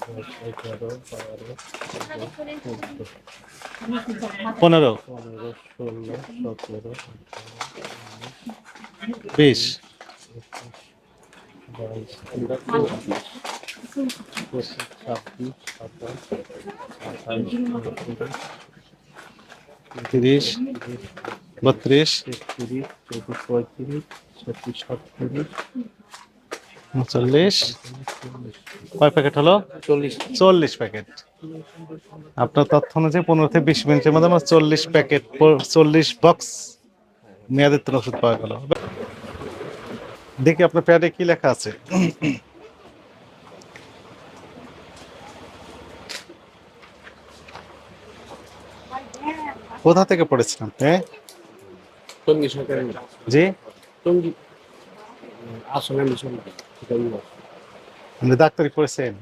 10, 11, 12, 13, পনেরো, 15, 16, 17, বিশ, 22, 23, 25, 26, 27, 28, 29, তিরিশ, 30, বত্রিশ, 31, 32, 33, 36, 37, উনচল্লিশ। 40, কয় প্যাকেট হলো? 40, 40 প্যাকেট। আপনার তথ্য অনুযায়ী 15 থেকে 20 মিনিটের মধ্যে আমার 40 প্যাকেট, 40 বক্স মেয়াদোত্তীর্ণ ওষুধ পাওয়া গেল। দেখি আপনার প্যাডে কি লেখা আছে। কোথা থেকে পড়েছেন আপনি? টঙ্গী সরকারি জি, টঙ্গী আসলে মিশন আপনি ডাক্তারি পড়েছেন?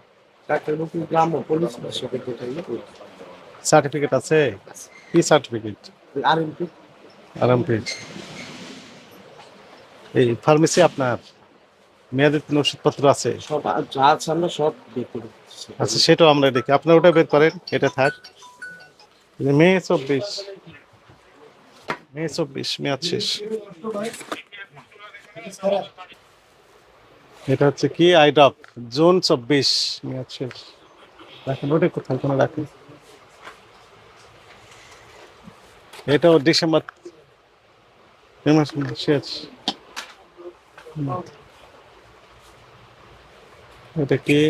ডাক্তার বাবু গ্রাম পুলিশ সেক্রেটারি সার্টিফিকেট আছে? কি সার্টিফিকেট? আরএমপি আরামপি। এই ফার্মেসি আপনার মেয়াদোত্তীর্ণ ওষুধপত্র আছে? সব যা আছে আমরা সব দেখে দিচ্ছি। আচ্ছা, সেটাও আমরা দেখি। আপনার ওটা বের করেন, এটা থাক। মে 24, মেয়াদ শেষ। এটা হচ্ছে কি আইডপ, জুন 24 মেয়াদ শেষ। রাখেন ওটা কোথায় কোনো রাখেন। এটাও ডিসেম্বর শেষ। এটা কি,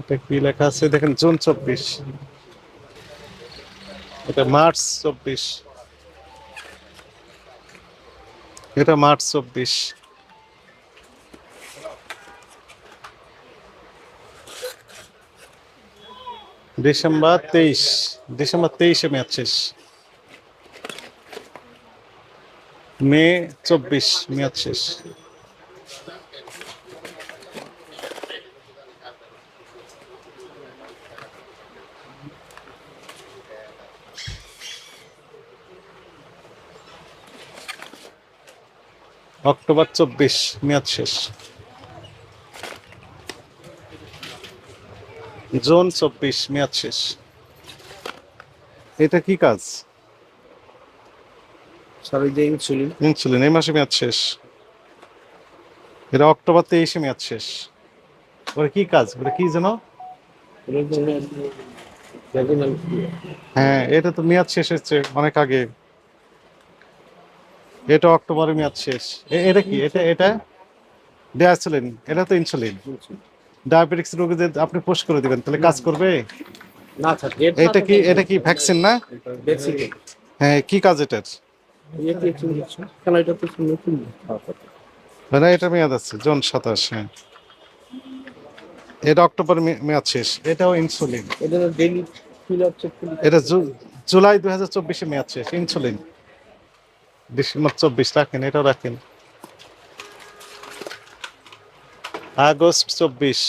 এটা কি লেখা আছে দেখেন, জুন 24। এটা মার্চ 24, এটা মার্চ 24। ডিসেম্বর 23, ডিসেম্বর 23-এ মেয়াদ শেষ। মে 24 মেয়াদ শেষ। অক্টোবর 24 মেয়াদ শেষ। জুন 24 মেয়াদ শেষ। এটা কি কাজ? সবাই যে ইনসুলিন ইনসুলিন, এই মাসে মেয়াদ শেষ। এটা অক্টোবর 23-এ মেয়াদ শেষ। ওটা কি কাজ, ওটা কি যেন? হ্যাঁ, এটা তো মেয়াদ শেষ হচ্ছে অনেক আগে। এটা অক্টোবরে মেয়াদ শেষ। এটা কি, এটা এটা ডায়াসিলিন, এটা তো ইনসুলিন। ডায়াবেটিক্স রোগীদের আপনি পোস্ট করে দিবেন, তাহলে কাজ করবে? না থাকে এটা কি, এটা কি ভ্যাকসিন না? বেসিক হ্যাঁ, কি কাজ এটার? ইয়েতে চিকিৎসা কেন এটা তো নতুন মানে এটা মেয়াদ আছে জুন 27। হ্যাঁ, এটা অক্টোবর মেয়াদ শেষ। এটাও ইনসুলিন। এটা ডেইলি ফিল হচ্ছে এটা জুলাই 2024-এ মেয়াদ শেষ ইনসুলিন। ডিসেম্বর 24 রাখেন, এটাও রাখেন। আগস্ট 24,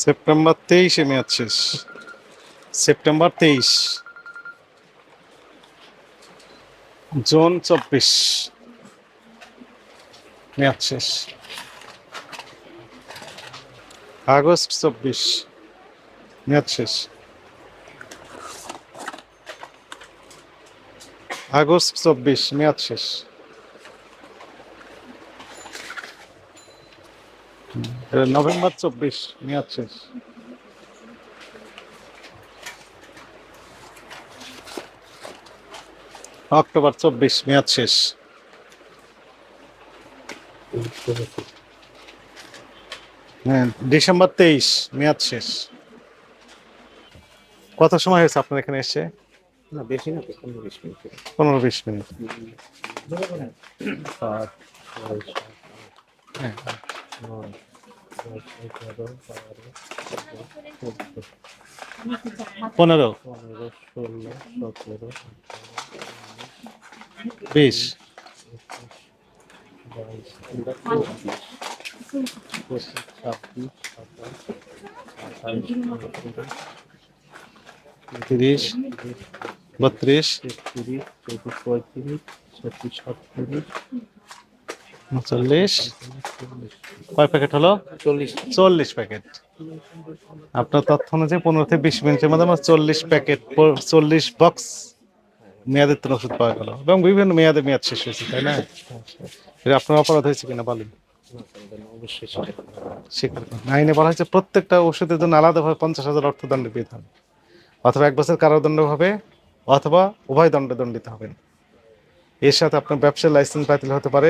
সেপ্টেম্বর 23-এ মেয়াদ শেষ। সেপ্টেম্বর 23, জুন 24 মেয়াদ শেষ। আগস্ট 24 মেয়াদ শেষ। আগস্ট 24 মেয়াদ শেষ। নভেম্বর 24 মেয়াদ শেষ। অক্টোবর 24 মেয়াদ শেষ। হ্যাঁ, ডিসেম্বর 23 মেয়াদ শেষ। কত সময় হয়েছে আপনার এখানে এসে? না বেশি না তো 15-20 মিনিট 15-20 মিনিট। 7, 6, 7, হ্যাঁ, 9, 10, 11, 12, 13, 15, 15, 16, 17, 20, 22, 23, 25, 26, 27, 28, 30, 32, 33, 34, 35, 40 কয় প্যাকেট হলো? 40 প্যাকেট। আপনার তথ্য অনুযায়ী 15 থেকে 20 মিনিটের মধ্যে আমার 40 প্যাকেট 40 বক্স মেয়াদোত্তীর্ণ ওষুধ পাওয়া গেল এবং বিভিন্ন মেয়াদে মেয়াদ শেষ হয়েছে, তাই না? এটা আপনার অপরাধ হয়েছে কিনা বলেন? অবশ্যই স্বীকার করেন। আইনে বলা হয়েছে প্রত্যেকটা ওষুধের জন্য আলাদাভাবে 50,000 অর্থদণ্ডের বিধান, অথবা 1 বছর কারাদণ্ড হবে অথবা উভয় দণ্ডে দণ্ডিত হবেন। এর সাথে আপনার ব্যবসার লাইসেন্স বাতিল হতে পারে,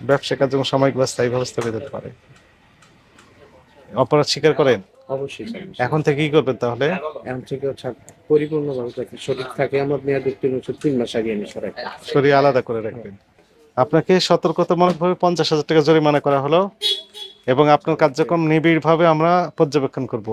ব্যবসা কার্যক্রম সাময়িক বা স্থায়ীভাবে স্থগিত হতে পারে। অপরাধ স্বীকার করেন? অবশ্যই এখন থেকে কি করবেন তাহলে? এখন থেকে পরিপূর্ণভাবে যাতে সঠিক থাকে আমার মেয়াদ উত্তীর্ণ হচ্ছে 3 মাস আগে আমি সরাই সরিয়ে আলাদা করে রাখবেন। আপনাকে সতর্কতামূলকভাবে 50,000 টাকা জরিমানা করা হলো এবং আপনার কার্যক্রম নিবিড়ভাবে আমরা পর্যবেক্ষণ করব।